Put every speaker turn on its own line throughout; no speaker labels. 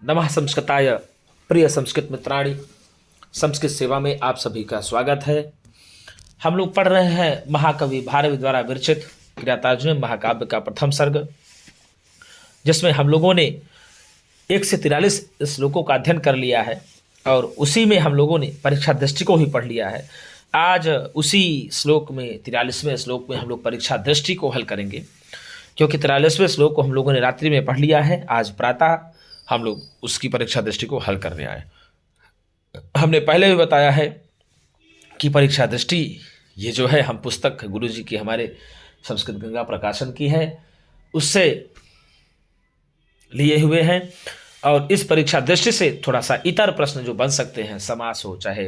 नमः संस्कृताय। प्रिय संस्कृत मित्राणि, संस्कृत सेवा में आप सभी का स्वागत है। हम लोग पढ़ रहे हैं महाकवि भारवी द्वारा विरचित किरातार्जुनीय महाकाव्य का प्रथम सर्ग, जिसमें हम लोगों ने 1 से 43 श्लोकों का अध्ययन कर लिया है और उसी में हम लोगों ने परीक्षा दृष्टि को ही पढ़ लिया है। आज उसी श्लोक में 43वें श्लोक में हम लोग परीक्षा दृष्टि को हल करेंगे, क्योंकि 43वें श्लोक को हम लोगों ने रात्रि में पढ़ लिया है। आज प्रातः हम लोग उसकी परीक्षा दृष्टि को हल करने आए। हमने पहले भी बताया है कि परीक्षा दृष्टि ये जो है, हम पुस्तक गुरु जी की हमारे संस्कृत गंगा प्रकाशन की है, उससे लिए हुए हैं। और इस परीक्षा दृष्टि से थोड़ा सा इतर प्रश्न जो बन सकते हैं, समास हो, चाहे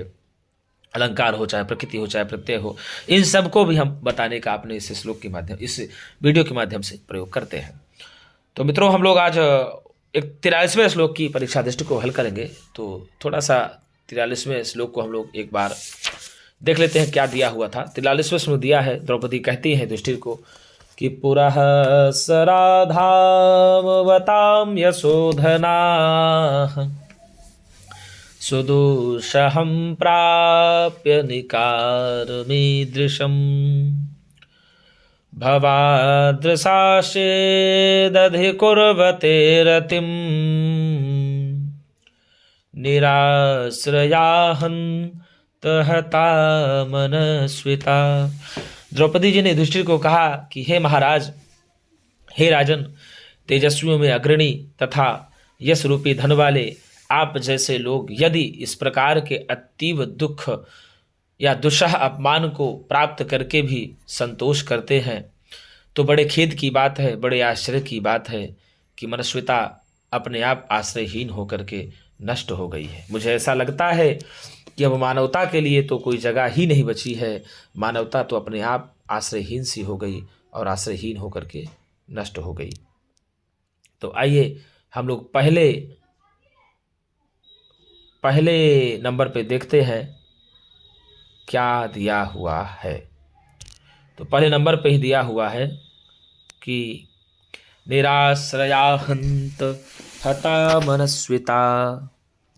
अलंकार हो, चाहे प्रकृति हो, चाहे प्रत्यय हो, इन सबको भी हम बताने का अपने इस श्लोक के माध्यम, इस वीडियो के माध्यम से प्रयोग करते हैं। तो मित्रों, हम लोग आज एक 43वें श्लोक की परीक्षा दृष्टि को हल करेंगे। तो थोड़ा सा 43वें श्लोक को हम लोग एक बार देख लेते हैं क्या दिया हुआ था। 43वें श्लोक दिया है, द्रौपदी कहती है युधिष्ठिर को कि पुरः सराधामवतां यशोधना सुदुषहं प्राप्य निकारमीदृशम् भवादृशाश्चेदधिकुर्वते रतिं निराश्रयाहन्तहता मनस्विता। द्रौपदी जी ने युधिष्ठिर को कहा कि हे महाराज, हे राजन, तेजस्वियों में अग्रणी तथा यश रूपी धन वाले आप जैसे लोग यदि इस प्रकार के अतीव दुख या दुस्सह अपमान को प्राप्त करके भी संतोष करते हैं, तो बड़े खेद की बात है, बड़े आश्चर्य की बात है कि मनस्विता अपने आप आश्रयहीन होकर के नष्ट हो गई है। मुझे ऐसा लगता है कि अब मानवता के लिए तो कोई जगह ही नहीं बची है। मानवता तो अपने आप आश्रयहीन सी हो गई और आश्रयहीन होकर के नष्ट हो गई। तो आइए हम लोग पहले नंबर पे देखते हैं क्या दिया हुआ है। तो पहले नंबर पे ही दिया हुआ है कि निराश्रयाहंत हता मनस्विता।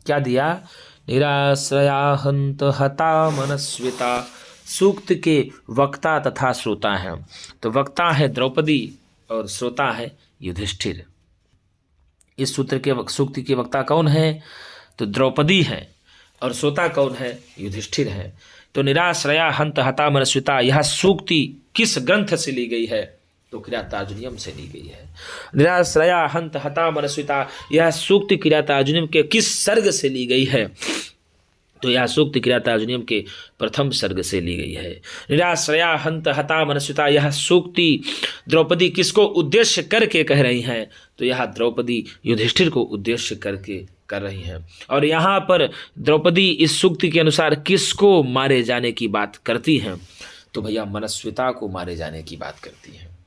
क्या दिया? निराश्रयाहंत हता मनस्विता। सूक्त के वक्ता तथा श्रोता हैं। तो वक्ता है द्रौपदी और श्रोता है युधिष्ठिर। इस सूक्ति के वक्ता कौन है? तो द्रौपदी है। और श्रोता कौन है? युधिष्ठिर है। तो निराश्रया हंत हता मनस्विता, यह सूक्ति किस ग्रंथ से ली गई है? तो किरातार्जुनीयम से ली गई है। निराश्रया हंत हता मनस्विता, यह सूक्ति किरातार्जुनीयम के किस सर्ग से ली गई है? तो यह सूक्ति किरातार्जुनीयम के प्रथम सर्ग से ली गई है। निराश्रया हंत हता मनस्विता, यह सूक्ति द्रौपदी किसको उद्देश्य करके कह रही हैं? तो यह द्रौपदी युधिष्ठिर को उद्देश्य करके कर रही हैं। और यहाँ पर द्रौपदी इस सूक्ति के अनुसार किसको मारे जाने की बात करती हैं? तो भैया मनस्विता को मारे जाने की बात करती हैं।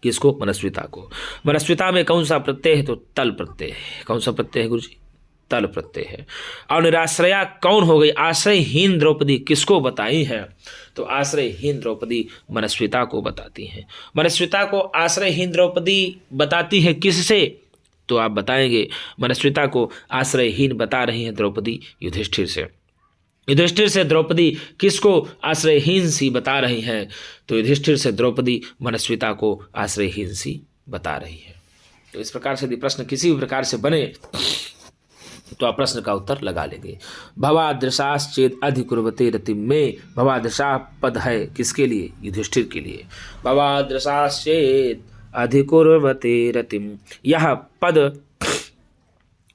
किसको? मनस्विता को। मनस्विता में कौन सा प्रत्यय है? तो तल प्रत्यय है। कौन सा प्रत्यय है गुरुजी? तल प्रत्यय है। और निराश्रया कौन हो गई? आश्रयहीन द्रौपदी किसको बताई है? तो आश्रयहीन द्रौपदी मनस्विता को बताती हैं। मनस्विता को आश्रयहीन द्रौपदी बताती है किससे? तो आप बताएंगे मनस्विता को आश्रयहीन बता रही हैं द्रौपदी युधिष्ठिर से। युधिष्ठिर से द्रौपदी किसको आश्रयहीन सी बता रही हैं? तो युधिष्ठिर से द्रौपदी मनस्विता को आश्रयहीन सी बता रही है। तो इस प्रकार से यदि प्रश्न किसी भी प्रकार से बने तो आप प्रश्न का उत्तर लगा लेंगे। भवादृशाश्चेद अधिकुर्वते रतिम में, भवादृशा पद है किसके लिए? युधिष्ठिर के लिए। भवादृशाश्चेद अधिकुर्वते रतिम, यह पद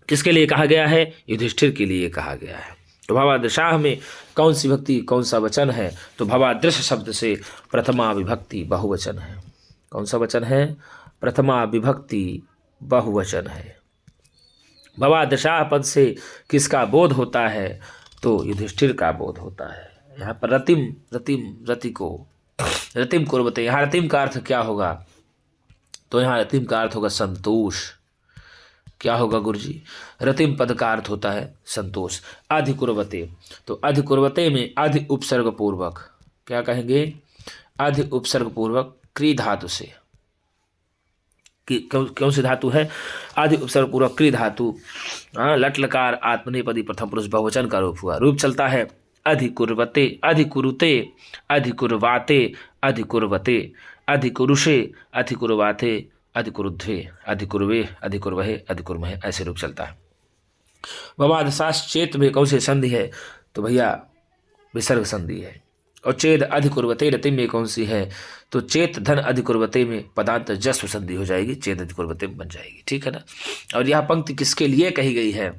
किसके लिए कहा गया है? युधिष्ठिर के लिए कहा गया है। तो भवादृशाह में कौन सी भक्ति, कौन सा वचन है? तो भवादृश शब्द से प्रथमा विभक्ति बहुवचन है। कौन सा वचन है? प्रथमा विभक्ति बहुवचन है। भवादृशाह पद से किसका बोध होता है? तो युधिष्ठिर का बोध होता है। यहाँ पर रतिम, रति को रतिम कुर्वते, यहाँ रतिम का अर्थ क्या होगा? तो यहाँ रतिम का अर्थ होगा संतोष। क्या होगा गुरुजी? रतिम पद का अर्थ होता है संतोष। अधिकुर्वते, तो अधिकुर्वते में अधि उपसर्ग पूर्वक क्या कहेंगे? अधि उपसर्ग पूर्वक क्री धातु से कौन सी धातु है? आदि उपसर्ग पूर्वक क्री धातु। लट लकार आत्मनेपदी प्रथम पुरुष बहुवचन का रूप हुआ। रूप चलता है अधिकुर्वते, अधिकुरुते, अधिकुर्वाते, अधिकुर्वते, अधिकुरुषे, अधिकुर्वाते, अधिकुरुध्वे, अधिकुर्वे, अधिकुर्वहे, अधिकुर्महे, ऐसे रूप चलता है। ववादशास चेत में कौन सी संधि है? तो भैया विसर्ग संधि है। और चेद अधिकुर्वते रति में कौन सी है? तो चेत धन अधिकुर्वते में पदांत जस्व संधि हो जाएगी, चेत अधिकुर्वते में बन जाएगी, ठीक है ना। और यह पंक्ति किसके लिए कही गई है?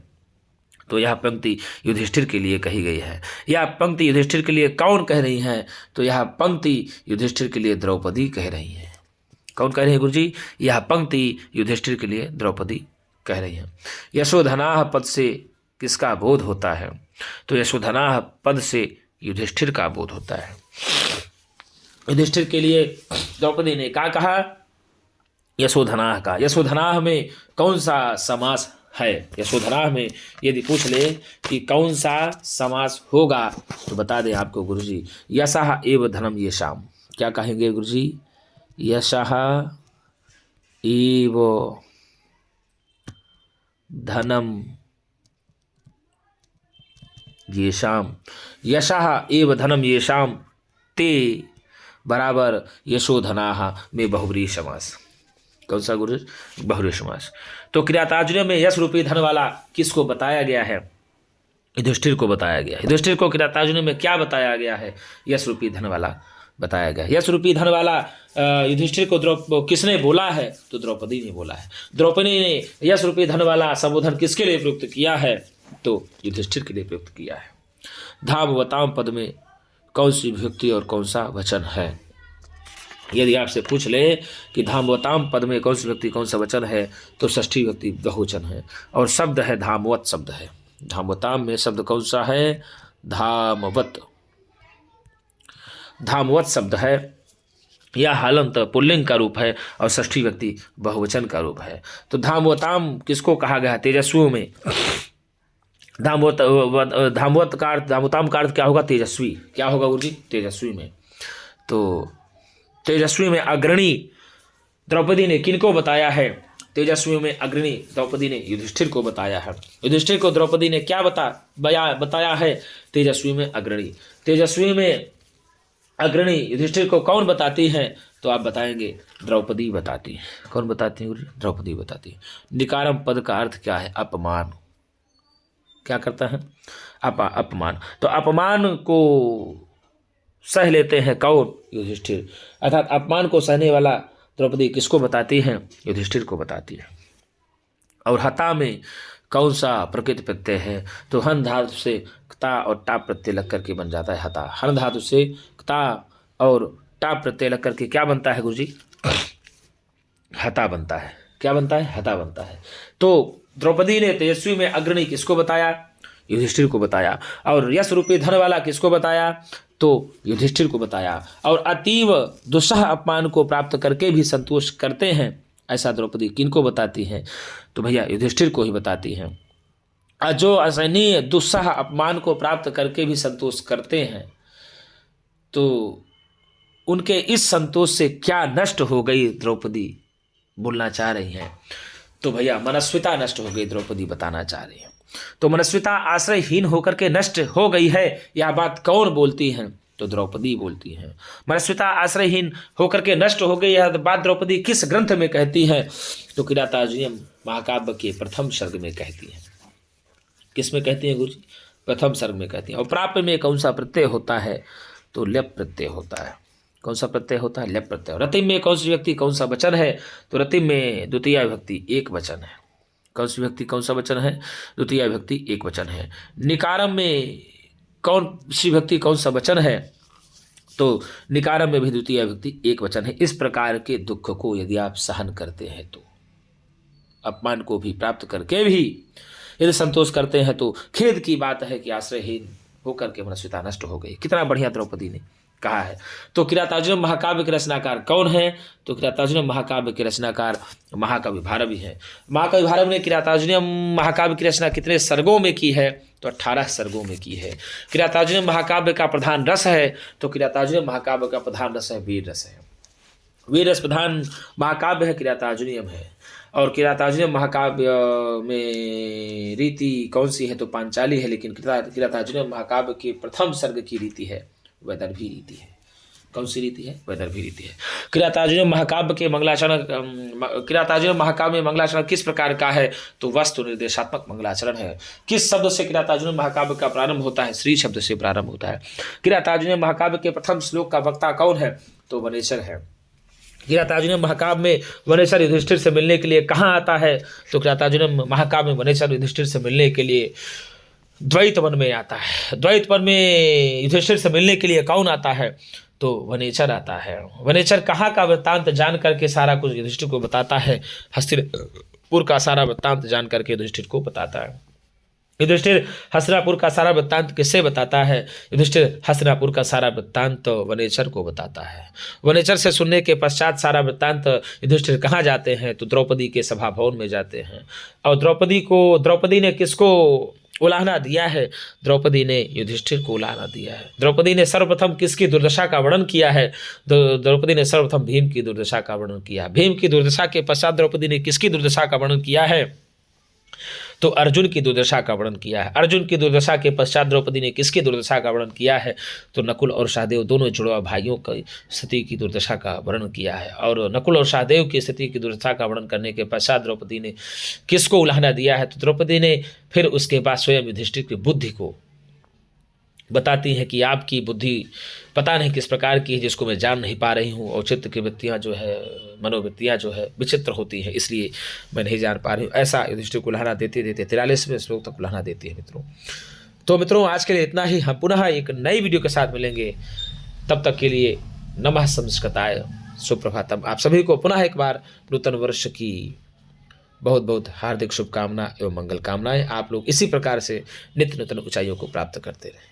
तो यह पंक्ति युधिष्ठिर के लिए कही गई है। यह पंक्ति युधिष्ठिर के लिए कौन कह रही है? तो यह पंक्ति युधिष्ठिर के लिए द्रौपदी कह रही है। कौन कह रही है गुरुजी? यह पंक्ति युधिष्ठिर के लिए द्रौपदी कह रही है। यशोधनाह पद से किसका बोध होता है? तो यशोधनाह पद से युधिष्ठिर का बोध होता है। युधिष्ठिर के लिए द्रौपदी ने क्या कहा? यशोधनाह का। यशोधनाह में कौन सा समास है? यशोधनाह में यदि पूछ ले कि कौन सा समास होगा तो बता दें आपको गुरुजी, यशः एव धनम येषाम। क्या कहेंगे गुरुजी? यशः एव धनम येषाम। यशः एव धनम येषाम ते बराबर यशोधनाः में बहुव्रीहि समास। कौन सा गुरु? बहुव्रीहि समास। तो क्रियातार्जुनीय में यश रूपी धन वाला किसको बताया गया है? युधिष्ठिर को बताया गया है। युधिष्ठिर को क्रियातार्जुनीय में क्या बताया गया है? यश रूपी धन वाला बताया गया है। यश रूपी धन वाला युधिष्ठिर को किसने बोला है? तो द्रौपदी ने बोला है। द्रौपदी ने यश रूपी धन वाला संबोधन किसके लिए प्रयुक्त किया है? तो युधिष्ठिर के लिए प्रयुक्त किया है। धामवताम पद में कौन सी विभक्ति और कौन सा वचन है? यदि आपसे पूछ ले कि धामवताम पद में कौन सी विभक्ति कौन सा वचन है तो षष्ठी विभक्ति बहुवचन है और शब्द है धामवत शब्द है। धामवताम में शब्द कौन सा है? धामवत। धामवत शब्द है। यह हालंत पुल्लिंग का रूप है और षष्ठी विभक्ति बहुवचन का रूप है। तो धामवताम किसको कहा गया? तेजस्वियों में। धामवत का अर्थ, धामवताम का अर्थ क्या होगा? तेजस्वी। क्या होगा गुरु जी? तेजस्वी में। तो तेजस्वी में अग्रणी द्रौपदी ने किनको बताया है? तेजस्वी में अग्रणी द्रौपदी ने युधिष्ठिर को बताया है। युधिष्ठिर को द्रौपदी ने क्या बताया है? तेजस्वी में अग्रणी। तेजस्वी में अग्रणी युधिष्ठिर को कौन बताती है? तो आप बताएंगे द्रौपदी बताती है। कौन बताती है गुरु? द्रौपदी बताती है। निकारम पद का अर्थ क्या है? अपमान। क्या करता है? अपमान। तो अपमान को सह लेते हैं कौन? युधिष्ठिर। अर्थात अपमान को सहने वाला द्रौपदी किसको बताती है? युधिष्ठिर को बताती है। और हता में कौन सा प्रकृति प्रत्यय है? तो हन धातु से क्ता और टा प्रत्यय लग करके बन जाता है हता। हन धातु से क्ता और टा प्रत्यय लग करके क्या बनता है गुरुजी? हता बनता है। क्या बनता है? हता बनता है। तो द्रौपदी ने तेजस्वी में अग्रणी किसको बताया? युधिष्ठिर को बताया। और यश रूपी धन वाला किसको बताया? तो युधिष्ठिर को बताया। और अतीव दुस्सह अपमान को प्राप्त करके भी संतोष करते हैं, ऐसा द्रौपदी किनको बताती हैं? तो भैया युधिष्ठिर को ही बताती हैं। जो असहनीय दुस्सह अपमान को प्राप्त करके भी संतोष करते हैं तो उनके इस संतोष से क्या नष्ट हो गई द्रौपदी बोलना चाह रही हैं? तो भैया मनस्विता नष्ट हो गई द्रौपदी बताना चाह रही है। तो मनस्विता आश्रयहीन होकर के नष्ट हो गई है, यह बात कौन बोलती है? तो द्रौपदी बोलती है। मनस्विता आश्रयहीन होकर के नष्ट हो गई, यह बात द्रौपदी किस ग्रंथ में कहती है? तो किरातार्जुनीय महाकाव्य के प्रथम सर्ग में कहती है। किस में कहती है गुरु जी? प्रथम सर्ग में कहती है। और प्राप्य में कौन सा प्रत्यय होता है? तो लेप प्रत्यय होता है। कौन सा प्रत्यय होता है? लेप प्रत्यय। रतिम में कौन सी व्यक्ति कौन सा वचन है? तो रतिम में द्वितीय विभक्ति एक वचन है। कौन सी व्यक्ति कौन सा वचन है? द्वितीय विभक्ति एक वचन है। निकारम में कौन सी व्यक्ति कौन सा वचन है? तो निकारम में भी द्वितीय विभक्ति एक वचन है। इस प्रकार के दुख को यदि आप सहन करते हैं तो, अपमान को भी प्राप्त करके भी यदि संतोष करते हैं तो खेद की बात है कि आश्रयहीन होकर के मनस्विता नष्ट हो गई। कितना बढ़िया द्रौपदी ने कहा है। तो किरातार्जुनीय महाकाव्य के रचनाकार कौन है? तो किरातार्जुनीय महाकाव्य के रचनाकार महाकवि भारवी है। महाकवि भारवी ने किरातार्जुनीय महाकाव्य की रचना कितने सर्गों में की है? तो 18 सर्गों में की है। किरातार्जुनीय महाकाव्य का प्रधान रस है, तो किरातार्जुनीय महाकाव्य का प्रधान रस है वीर रस है। वीर रस प्रधान महाकाव्य है, किरातार्जुनीयम है। और किरातार्जुनीयम महाकाव्य में रीति कौन सी है? तो पांचाली है। लेकिन किरातार्जुनीयम महाकाव्य के प्रथम सर्ग की रीति है वैदर्भी रीति है। कौन सी रीति है? वैदर्भी रीति है। किरातार्जुनीयम महाकाव्य के मंगलाचरण, किरातार्जुनीयम महाकाव्य में मंगलाचरण किस प्रकार का है? तो वस्तु निर्देशात्मक मंगलाचरण है। किस शब्द से किरातार्जुनीयम महाकाव्य का प्रारंभ होता है? श्री शब्द से प्रारंभ होता है। किरातार्जुनीयम महाकाव्य के प्रथम श्लोक का वक्ता कौन है? तो वनेचर है। किरातार्जुनीयम महाकाव्य में वनेचर युधिष्ठिर से मिलने के लिए कहाँ आता है? तो किरातार्जुनीयम महाकाव्य में वनेचर युधिष्ठिर से मिलने के लिए द्वैत वन में आता है। द्वैत वन में युधिष्ठिर से मिलने के लिए कौन आता है? तो वनेचर आता है। वनेचर कहाँ का वृत्तांत जान करके सारा कुछ युधिष्ठिर को बताता है। हस्तिनापुर का सारा वृत्तांत जान करके युधिष्ठिर को बताता है। युधिष्ठिर हस्तिनापुर का सारा वृत्तांत किससे बताता है? युधिष्ठिर हस्तिनापुर का सारा वृत्तांत वनेचर को बताता है। वनेचर से सुनने के पश्चात सारा वृत्तांत युधिष्ठिर कहाँ जाते हैं? तो द्रौपदी के सभा भवन में जाते हैं। और द्रौपदी ने किसको उलाहना दिया है? द्रौपदी ने युधिष्ठिर को उलाहना दिया है। द्रौपदी ने सर्वप्रथम किसकी दुर्दशा का वर्णन किया है? द्रौपदी ने सर्वप्रथम भीम की दुर्दशा का वर्णन किया। भीम की दुर्दशा के पश्चात द्रौपदी ने किसकी दुर्दशा का वर्णन किया है? तो अर्जुन की दुर्दशा का वर्णन किया है। अर्जुन की दुर्दशा के पश्चात द्रौपदी ने किसकी दुर्दशा का वर्णन किया है? तो नकुल और सहदेव दोनों जुड़वा भाइयों की स्थिति की दुर्दशा का वर्णन किया है। और नकुल और सहदेव की स्थिति की दुर्दशा का वर्णन करने के पश्चात द्रौपदी ने किसको उलाहना दिया है? तो द्रौपदी ने फिर उसके बाद स्वयं युधिष्ठिर की बुद्धि को बताती हैं कि आपकी बुद्धि पता नहीं किस प्रकार की है, जिसको मैं जान नहीं पा रही हूँ। और चित्त की वृत्तियाँ जो है, मनोवृत्तियाँ जो है विचित्र होती हैं, इसलिए मैं नहीं जान पा रही हूँ। ऐसा युधिष्ठिर को उलाहना देते देते 43वें श्लोक तक उलाहना देती है मित्रों। तो मित्रों आज के लिए इतना ही। हम पुनः एक नई वीडियो के साथ मिलेंगे। तब तक के लिए नमः संस्कृताय, सुप्रभातम। आप सभी को पुनः एक बार नूतन वर्ष की बहुत बहुत हार्दिक शुभकामना एवं मंगल कामनाएं। आप लोग इसी प्रकार से नित्य नूतन ऊंचाइयों को प्राप्त करते रहें।